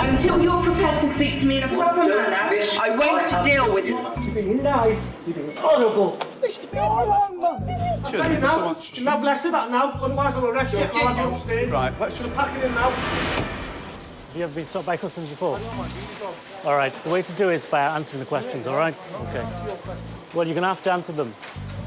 Until you're prepared to speak to me in a proper manner, I won't deal with you. You've been nice, you've been horrible. This is all wrong, man. I'll tell you now, you're not blessed with that now, otherwise I'll arrest you. I'll have you upstairs. Right, let's just pack it in now. Have you ever been stopped by customs before? All right, the way to do it is by answering the questions, all right? Okay. Well, you're going to have to answer them.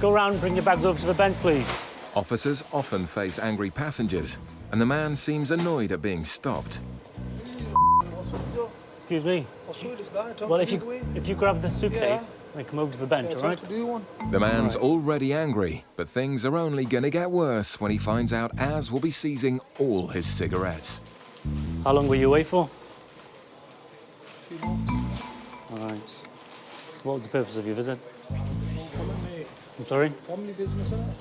Go around and bring your bags over to the bench, please. Officers often face angry passengers, and the man seems annoyed at being stopped. Excuse me? I'll show you this guy. Well, if you grab the suitcase, then come over to the bench, all right? The man's already angry, but things are only going to get worse when he finds out Az will be seizing all his cigarettes. How long were you away for? 2 months. All right. What was the purpose of your visit? I'm sorry? Family business, isn't it?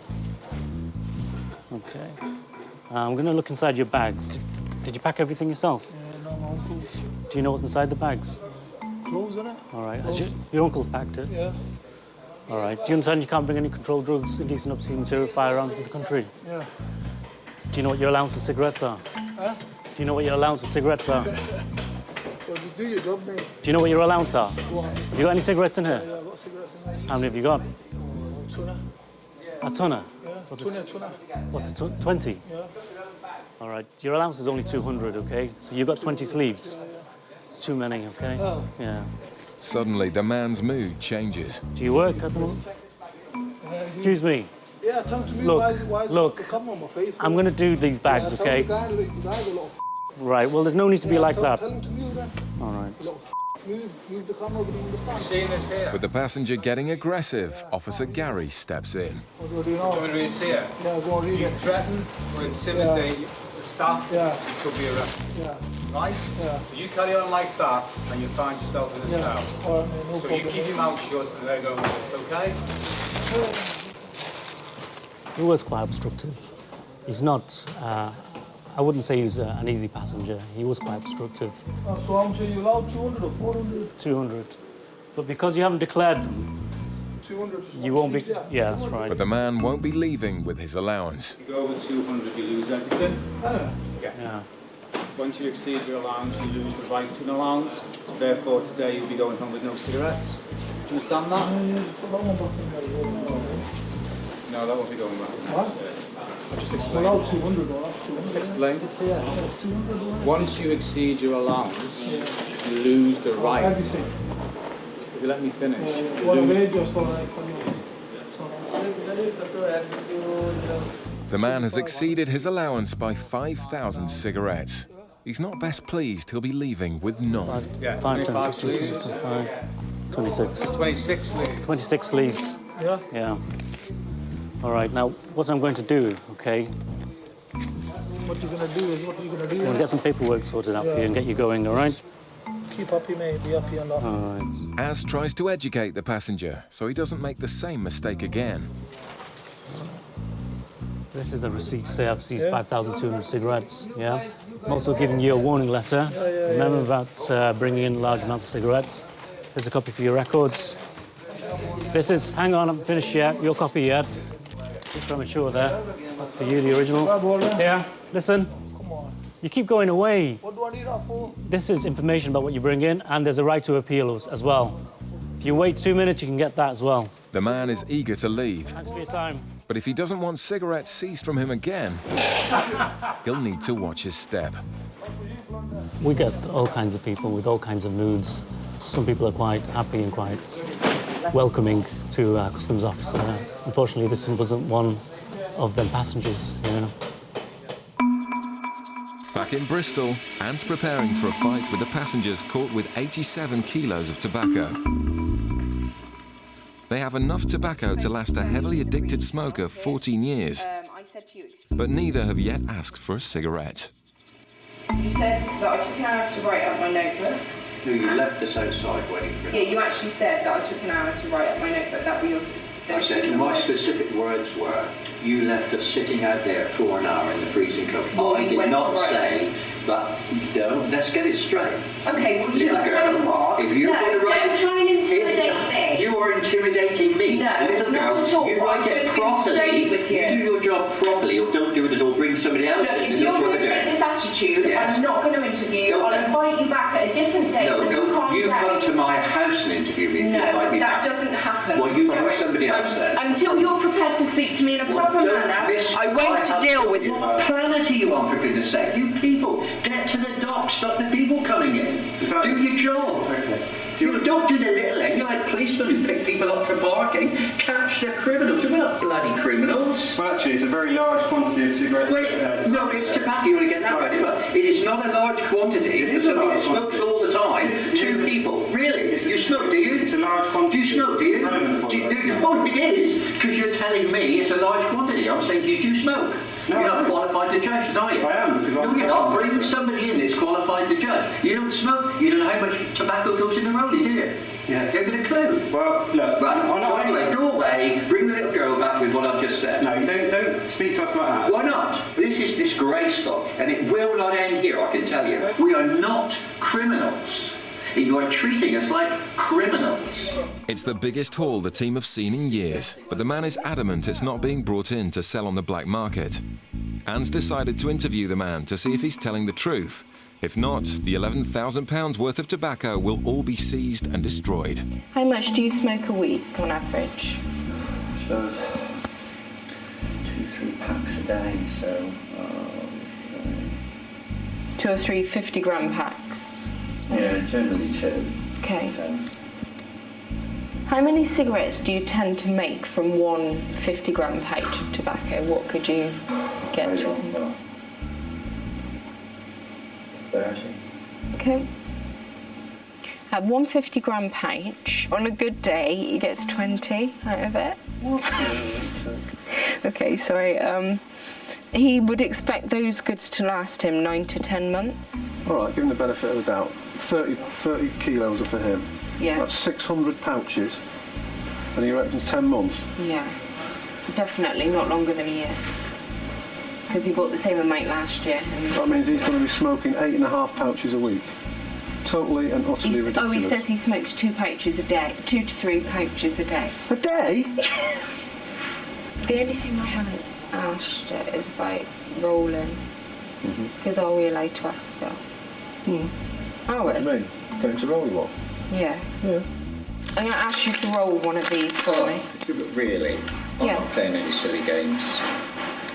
Okay. I'm going to look inside your bags. Did you pack everything yourself? Yeah, no, my uncle. Do you know what's inside the bags? Clothes, innit? All right. Has your uncle's packed it? Yeah. All right. Do you understand you can't bring any controlled drugs, indecent, obscene material, firearms into the country? Yeah. Do you know what your allowance for cigarettes are? Huh? Do you know what your allowance for cigarettes are? Well, just do your job, mate. Do you know what your allowance are? Go on. Have you got any cigarettes in here? Yeah, I've got cigarettes in there. How many have you got? Tunner. A tonner? Yeah, tunner. What's it, 20? Yeah. All right. Your allowance is only 200, OK? So you've got 20 sleeves. It's too many, OK? Oh. Yeah. Suddenly, the man's mood changes. Do you work at the moment? Excuse me. Yeah, tell him to me Look, why is look. the camera on my face? I'm going to do these bags, yeah, OK? Tell the guy's a little Right, well, there's no need to be like that. Tell him to move then. All right. Move the camera over the understand. seen this here. With the passenger getting aggressive, Officer Gary steps in. What do you know? Do you want to read it here? Yeah, go on, read You it. threaten or intimidate the staff, Yeah. you could be arrested. Yeah. Right? Yeah. So you carry on like that and you find yourself in a Yeah. cell. All right, mate, no So problem. you keep your mouth shut and they go with this, okay? He was quite obstructive. He's not, I wouldn't say he's an easy passenger. He was quite obstructive. So how much are you allowed? 200 or 400? 200. But because you haven't declared them, 200. you won't be... Yeah, that's right. But the man won't be leaving with his allowance. You go over 200, you lose everything. Yeah. Once you exceed your allowance, you lose the right to an allowance. So therefore, today you'll be going home with no cigarettes. Do you understand that? Put that one back in there. No, that won't be going back. What? I just Well, explained. out 200 or that's 200. Just explained it to you. That's 200 or Once you exceed your allowance, you lose the right. everything. If you let me finish, you What a lose. radio story. The man has exceeded his allowance by 5,000 cigarettes. He's not best pleased he'll be leaving with none. Yeah, 5, 10, 25 15, sleeves. 25, 26. 26 sleeves. 26 sleeves. Yeah? Yeah. All right, now, what I'm going to do, OK, What you're going to do is what you're going to do. I'm going to get some paperwork sorted out for you and get you going, all right? Keep happy, mate. Be happy and that. All right. Az tries to educate the passenger so he doesn't make the same mistake again. This is a receipt to say I've seized 5,200 cigarettes, yeah? I'm also giving you a warning letter. Remember about bringing in large amounts of cigarettes. Here's a copy for your records. This is, hang on, I haven't finished yet. Your copy yet. Too premature there. That's for you, the original. Here, listen. Come on. You keep going away. What do I need that for? This is information about what you bring in, and there's a right to appeal as well. If you wait 2 minutes, you can get that as well. The man is eager to leave, Thanks for your time. but if he doesn't want cigarettes seized from him again, he'll need to watch his step. We get all kinds of people with all kinds of moods. Some people are quite happy and quite welcoming to a customs officer. Unfortunately, this wasn't one of them passengers, you know. Back in Bristol, Ant's preparing for a fight with the passengers caught with 87 kilos of tobacco. They have enough tobacco to last a heavily addicted smoker 14 years, but neither have yet asked for a cigarette. You said that I took an hour to write up my notebook. No, you left us outside waiting for Yeah, you actually said that I took an hour to write up my notebook. That were your specific... I said, my specific words were, you left us sitting out there for an hour in the freezing cold. Well, I you did went not to write say, but don't, let's get it straight. Okay, well, you Little tell you girl, what. if you're no, going to write... don't try and intimidate me. You are intimidating me. No, Little not girl, at all. you I've write it just been properly. straight with you. You do your job properly, or don't do it at all. Bring somebody else Look, in. if and you're that's what going to we're take doing. this attitude, Yes. I'm not going to interview. Don't I'll then. invite you back invite me that back. doesn't happen. Well, you Sorry. know somebody else then. Until you're prepared to speak to me in a proper Don't manner, miss I won't my deal with husband. you. What planet are you on, for goodness sake? You people, get to the dock, stop the people coming in. Do your job. Okay. You know, don't do the little end. You're like policemen who pick people up for parking. Catch the criminals. We're not bloody criminals. Well, actually, it's a very large quantity of cigarettes. Wait, no, it's tobacco. You want to get that right as well. It is not a large quantity for somebody that smokes all the time. Two people. Really? You smoke, do you? It's a large quantity. Do you smoke, do you? No, it is. Because you're telling me it's a large quantity. I'm saying, do you smoke? No, You're I not don't. qualified to judge, are you? I am, because No, I'm you're not. qualified. Bring somebody in that's qualified to judge. You don't smoke. You don't know how much tobacco goes in the rollie, do you? Yes. You haven't got a clue. Well, look. Right. So anyway, go away. Bring the little girl back with what I've just said. No, you don't speak to us like that. Why not? This is disgraceful, and it will not end here, I can tell you. We are not criminals. You are treating us like criminals. It's the biggest haul the team have seen in years, but the man is adamant it's not being brought in to sell on the black market. Anne's decided to interview the man to see if he's telling the truth. If not, the £11,000 worth of tobacco will all be seized and destroyed. How much do you smoke a week on average? So, 2-3 packs a day, so... 2 or 3 50-gram packs. yeah, generally 2. Okay. How many cigarettes do you tend to make from one 50-gram pouch of tobacco? What could you get to? 30. Okay. At one 50-gram pouch, on a good day, he gets 20 out of it. Okay, sorry. He would expect those goods to last him 9 to 10 months. All right, give him the benefit of the doubt. 30 kilos are for him. Yeah. That's 600 pouches. And he reckons 10 months. Yeah. Definitely not longer than a year. Because he bought the same amount last year. And That means he's going to be smoking 8.5 pouches a week. Totally and utterly ridiculous. he says he smokes 2 pouches a day. 2 to 3 pouches a day. A day? The only thing I haven't asked is about rolling. Because are we allowed to ask that? Are What do you we? mean? Get him to roll you one? Yeah. I'm going to ask you to roll one of these for me. Really? I'm Yeah. not playing any silly games.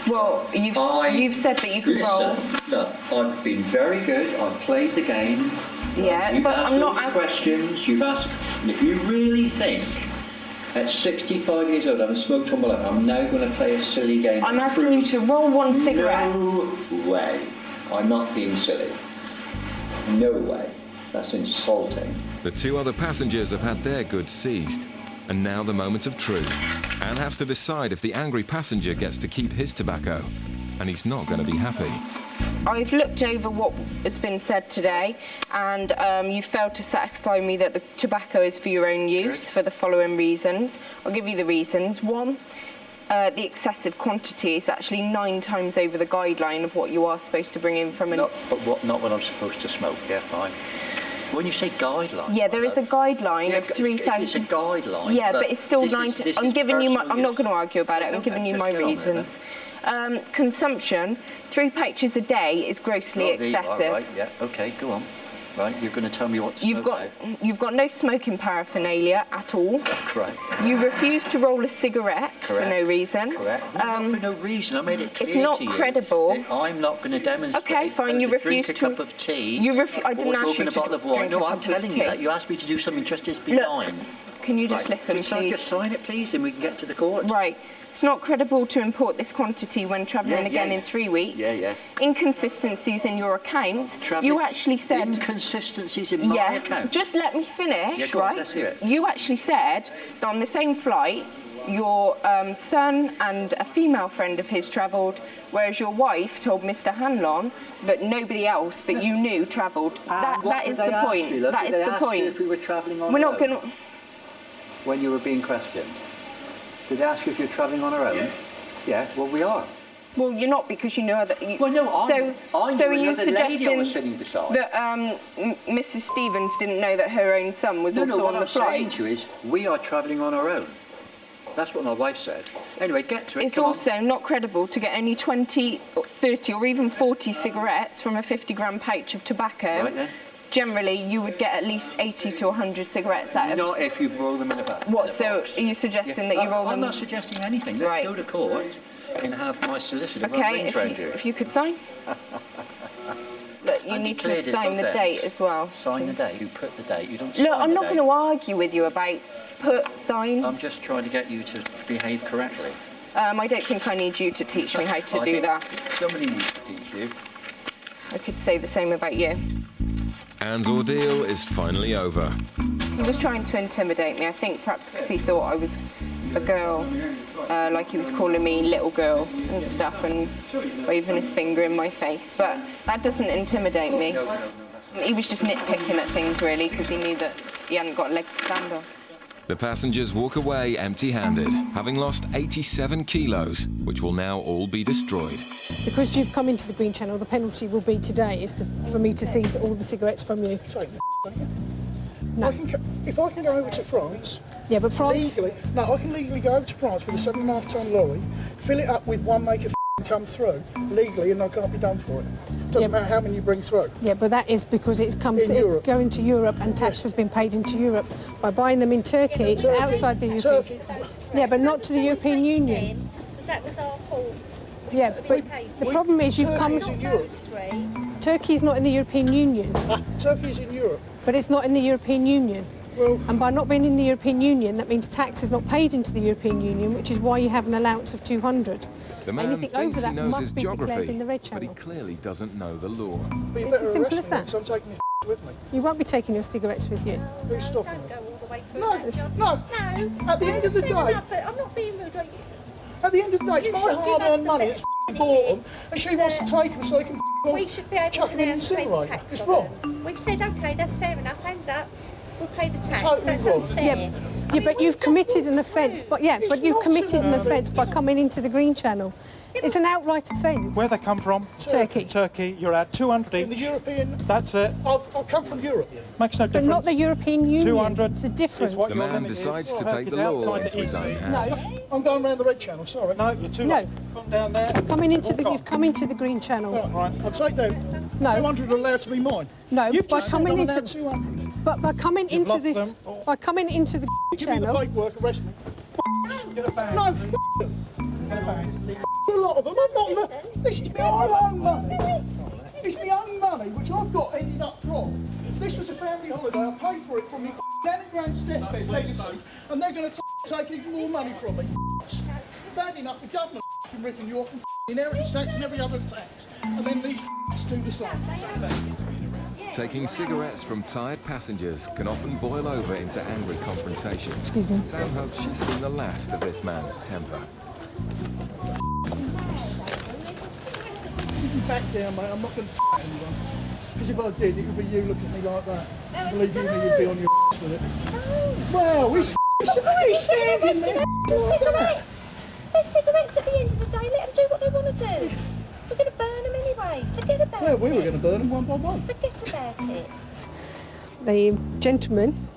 Well, you've said that you can roll. Look, I've been very good. I've played the game. Yeah, You've but asked I'm not all the asking. questions. You've asked, and if you really think at 65 years old I've smoked all my life, I'm now going to play a silly game. I'm asking you to roll one cigarette. No way. I'm not being silly. No way. That's insulting. The 2 other passengers have had their goods seized. And now the moment of truth. Anne has to decide if the angry passenger gets to keep his tobacco. And he's not going to be happy. I've looked over what has been said today, and you failed to satisfy me that the tobacco is for your own use for the following reasons. I'll give you the reasons. 1, the excessive quantity is actually 9 times over the guideline of what you are supposed to bring in from an... Not when I'm supposed to smoke, yeah, fine. When you say guideline... Yeah, there is a guideline of 3,000... It's a guideline. Yeah, but it's still 9... I'm giving you my... I'm not going to argue about it. I'm Okay, giving you just my get on with it, reasons. Consumption, 3 pouches a day is grossly excessive. Right, yeah, okay, go on. Right, you're going to tell me what to You've smoke got no smoking paraphernalia at all. now. Correct. You refuse to roll a cigarette for no reason. Correct. Not for no reason. I made it clear It's not to you credible. that I'm not going to demonstrate. Okay, fine. You how to drink refuse a to cup of tea. I didn't ask you a to bottle of wine. drink No, a I'm cup of telling tea. you that. You asked me to do something just as Look, benign. can you just Right. listen, please? Just sign it, please, and we can get to the court. Right. It's not credible to import this quantity when travelling again in 3 weeks. Yeah. Inconsistencies in your account. You actually said... Inconsistencies in my account. Just let me finish, Yeah, go on, right? let's hear it. You actually said that on the same flight, your son and a female friend of his travelled, whereas your wife told Mr. Hanlon that nobody else that you knew travelled. That is the point. That is the point. If we were travelling on We're our not own? going to... When you were being questioned, did they ask you if you're travelling on our own? Yeah, well, we are. Well, you're not because you know other... Well, no, I knew are you another lady I suggesting was sitting beside. that Mrs. Stevens didn't know that her own son was also what on the I'm saying flight? to you is, we are travelling on our own. That's what my wife said. Anyway, get to it. It's come on. also not credible to get only 20, or 30 or even 40 cigarettes from a 50-gram pouch of tobacco. Right then. generally you would get at least 80 to 100 cigarettes out of... Not if you roll them in a bag. What, so are you suggesting that you roll them... I'm not suggesting anything. Let's go to court and have my solicitor if you could sign. Look, you need to sign the date as well. Sign the date. You put the date. You don't Look, I'm not going to argue with you about sign. I'm just trying to get you to behave correctly. I don't think I need you to teach me how to do that. Somebody needs to teach you. I could say the same about you. Anne's ordeal is finally over. He was trying to intimidate me, I think perhaps because he thought I was a girl, like he was calling me little girl and stuff and waving his finger in my face, but that doesn't intimidate me. He was just nitpicking at things really because he knew that he hadn't got a leg to stand on. The passengers walk away empty-handed, having lost 87 kilos, which will now all be destroyed. Because you've come into the Green Channel, the penalty will be today is for me to seize all the cigarettes from you. Sorry, no. If I can go over to France... Yeah, but France... Legally, no, I can legally go over to France with a 7.5-tonne lorry, fill it up with one make of come through, legally, and I can't be done for it. Doesn't matter how many you bring through. Yeah, but that is because it's going to Europe and tax has been paid into Europe. By buying them in Turkey, it's outside the European... Yeah, but not to the European Union. That was our fault. Yeah, but the problem is you've come... Turkey's not in the European Union. Turkey's in Europe. But it's not in the European Union. Well, and by not being in the European Union, that means tax is not paid into the European Union, which is why you have an allowance of 200. The man Anything thinks over that he knows must his be declared geography, in the red but channel. he clearly doesn't know the law. It's as simple as that. So I'm taking your with me. You won't be taking your cigarettes with you. Who's stopping me? No. At the end of the day... I'm not being rude. At the end of the day, it's my hard-earned money that's bought them, and she wants to take them so they can we should be able chuck to them in now and pay the incinerate. tax. It's wrong. We've said, OK, that's fair enough, hands up. We'll pay the tax. Totally That's wrong. unfair. Yeah, but you've committed an offence. But you've committed an offence by coming into the Green Channel. It's an outright offence. Where they come from? Turkey. Turkey. You're at 200 each. In the European... That's it. I'll come from Europe. Makes no difference. But not the European Union. 200. It's the difference. The man decides to take the law into his own hands. No. I'm going round the red channel, sorry. No, you're too No. Come down there. You've come into the Green Channel. Right, I'll take them. No. 200 are allowed to be mine. No, You've by just said coming I'm allowed into 200. but by coming into lost the them. by coming into the Green Give me the Channel. paperwork, arrest me. Get a bag. No, a lot of them. I'm not... This is my own money. It's my own money, which I've got ended up from. This was a family holiday. I paid for it from my Danny Grand's deathbed legacy, and they're going to take even more money from me. Bad enough, the government ripping you off and inheritance tax and every other tax, and then these do the same. Taking cigarettes from tired passengers can often boil over into angry confrontations. Sam hopes she's seen the last of this man's temper. Back down, mate. I'm not going to anyone. Because if I did, it could be you looking at me like that. Believe you me, you'd be on your with it. Well, he's standing there. There's cigarettes at the end of the day. Let them do what they want to do. We're going to burn them anyway. Forget about it. Well, we were going to burn them one by one. Forget about it. The gentleman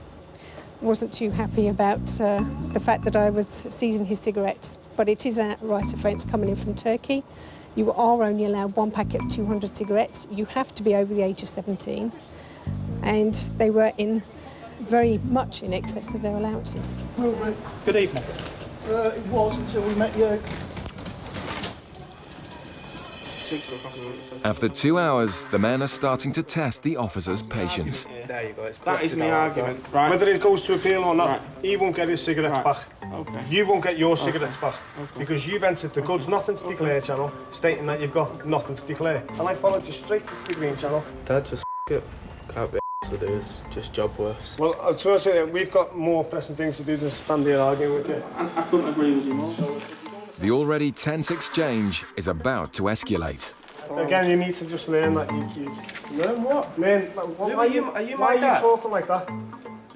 wasn't too happy about the fact that I was seizing his cigarettes, but it is a right offence coming in from Turkey. You are only allowed one packet of 200 cigarettes. You have to be over the age of 17, and they were in very much in excess of their allowances. Good evening. It was until we met you. After 2 hours, the men are starting to test the officer's patience. There you go. That is my argument. Right. Whether it goes to appeal or not, he won't get his cigarettes back. Okay. You won't get your cigarettes back because you've entered the goods nothing to declare channel, stating that you've got nothing to declare. And I followed you straight to the green channel. Dad, just it. Can't be to do. It's just job worse. Well, I was going to say that we've got more pressing things to do than stand here arguing with you. I couldn't agree with you more. The already tense exchange is about to escalate. Again, you need to just learn that you learn what? Learn. Why are you talking like that?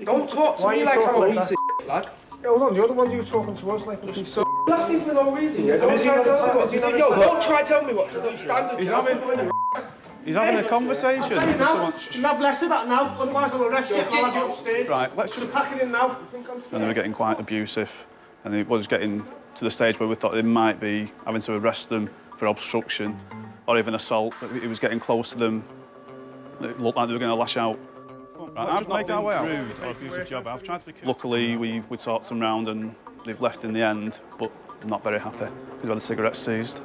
Don't talk to me like I'm a piece of shit, lad. Yeah, hold on, you're the one you were talking to us like a piece of Laughing for no reason. Yeah, don't try to tell me what to do. Yo, don't try to tell me what to do. Stand He's having a conversation. I'll tell you now, you have less of that now, otherwise I'll arrest you and I'll have you upstairs. Right, let's just pack it in now. And they were getting quite abusive, and it was getting to the stage where we thought they might be having to arrest them for obstruction or even assault. It was getting close to them. It looked like they were going to lash out. I'm making our way out. Rude or abusive job. I've tried to be... Luckily, we talked them round and they've left in the end, but I'm not very happy. We've had the cigarettes seized.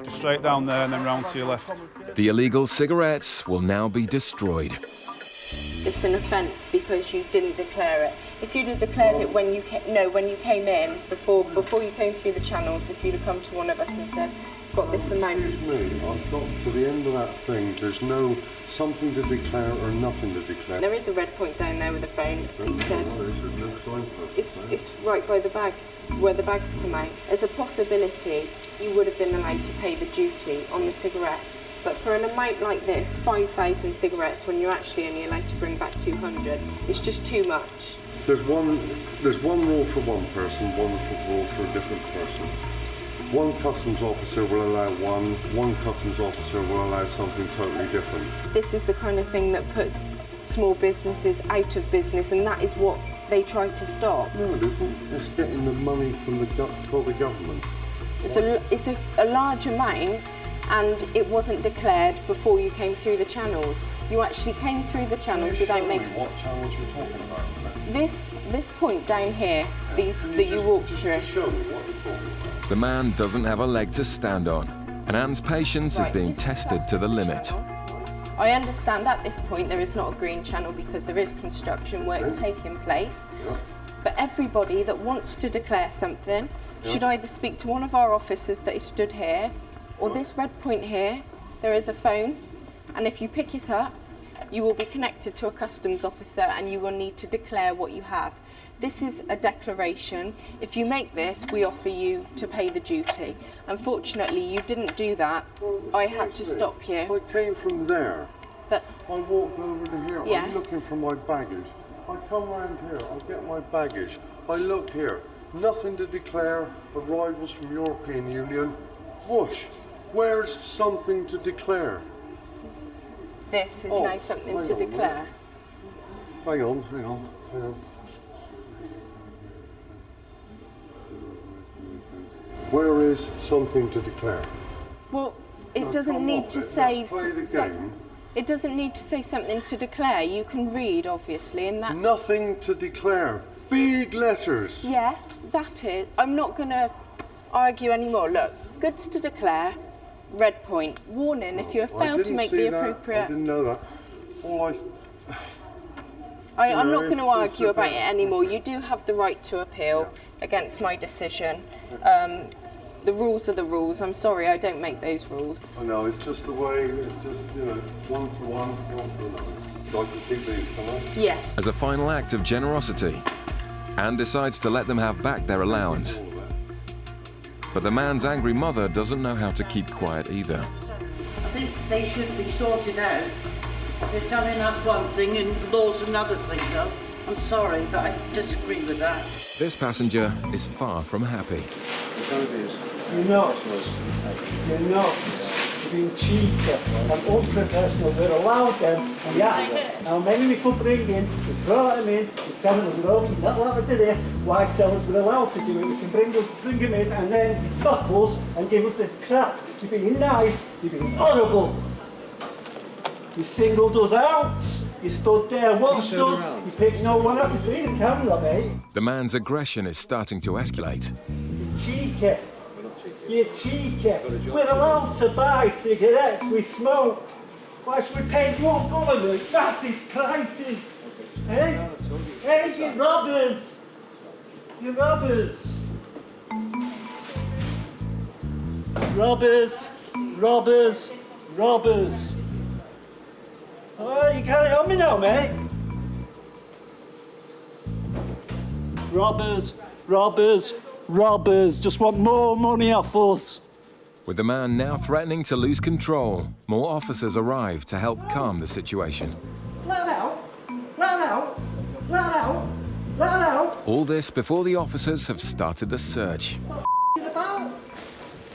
Just straight down there and then round to your left. The illegal cigarettes will now be destroyed. It's an offence because you didn't declare it. If you'd have declared it when you came in, before you came through the channels, if you'd have come to one of us and said, got this amount. Excuse me, I've got to the end of that thing. There's no something to declare or nothing to declare. There is a red point down there with a phone. It's right by the bag, where the bags come out. There's a possibility you would have been allowed to pay the duty on the cigarettes. But for an amount like this, 5,000 cigarettes, when you're actually only allowed to bring back 200, it's just too much. There's one rule for one person, one rule for a different person. One customs officer will allow one customs officer will allow something totally different. This is the kind of thing that puts small businesses out of business, and that is what they tried to stop. No, it isn't. It's getting the money from for the government. It's a large amount, and it wasn't declared before you came through the channels. You actually came through the channels without making... What channels you're talking about? This point down here, that you walked through. Show me what you're talking about. The man doesn't have a leg to stand on, and Anne's patience is being tested to the limit. I understand at this point there is not a green channel because there is construction work taking place. But everybody that wants to declare something should either speak to one of our officers that is stood here, or this red point here. There is a phone, and if you pick it up, you will be connected to a customs officer and you will need to declare what you have. This is a declaration. If you make this, we offer you to pay the duty. Unfortunately, you didn't do that. I had to stop you. I came from there. But I walked over to here. Yes. I'm looking for my baggage. I come round here. I get my baggage. I look here. Nothing to declare. Arrivals from European Union. Whoosh. Where's something to declare? this is now something to declare. Hang on. Where is something to declare? Well, it doesn't need to say... It doesn't need to say something to declare. You can read, obviously, and that's... Nothing to declare. Big letters. Yes, that is. I'm not going to argue anymore. Look, goods to declare, red point. Warning, if you have failed to make the appropriate... I didn't know that. I'm not going to argue about it anymore. You do have the right to appeal against my decision. The rules are the rules. I'm sorry, I don't make those rules. I know, it's just the way, it's just, one for one for another. So I can keep these, can I? Yes. As a final act of generosity, Anne decides to let them have back their allowance. But the man's angry mother doesn't know how to keep quiet either. I think they should be sorted out. They're telling us one thing and law's another thing, though. I'm sorry, but I disagree with that. This passenger is far from happy. You're nuts. You're nuts. You're being cheeky and unprofessional. We're allowed them, and yes, how many we could bring in, we brought them in, we tell us we're open, not allowed to do this, why tell us we're allowed to do it? We can bring them in and then you stop us and give us this crap. You're being nice, you're being horrible. You singled us out. You stood there, watched us, you picked no one up. You see the camera, mate. The man's aggression is starting to escalate. You're cheeky. You're cheeky. We're allowed to buy cigarettes, we smoke. Why should we pay your government massive prices? Eh? Hey, you robbers! You robbers! Robbers! Robbers! Robbers! Oh, you carry on me now, mate. Robbers, robbers, robbers. Just want more money off us. With the man now threatening to lose control, more officers arrive to help calm the situation. Let out! Let out! Let out! Let out! All this before the officers have started the search.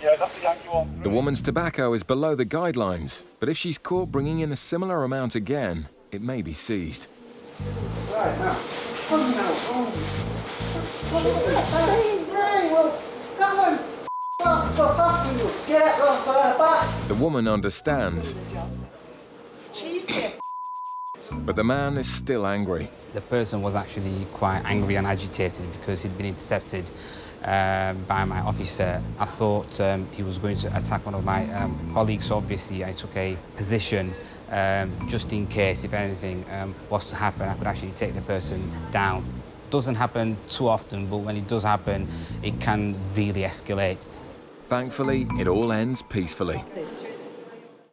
Yeah, that's the angle one. The woman's tobacco is below the guidelines, but if she's caught bringing in a similar amount again, it may be seized. Right, now. Come now. Come on. Stop asking us. Get off our back. The woman understands. Cheeky. But the man is still angry. The person was actually quite angry and agitated because he'd been intercepted by my officer. I thought he was going to attack one of my colleagues, so obviously I took a position just in case, if anything was to happen, I could actually take the person down. Doesn't happen too often, but when it does happen, it can really escalate. Thankfully, it all ends peacefully.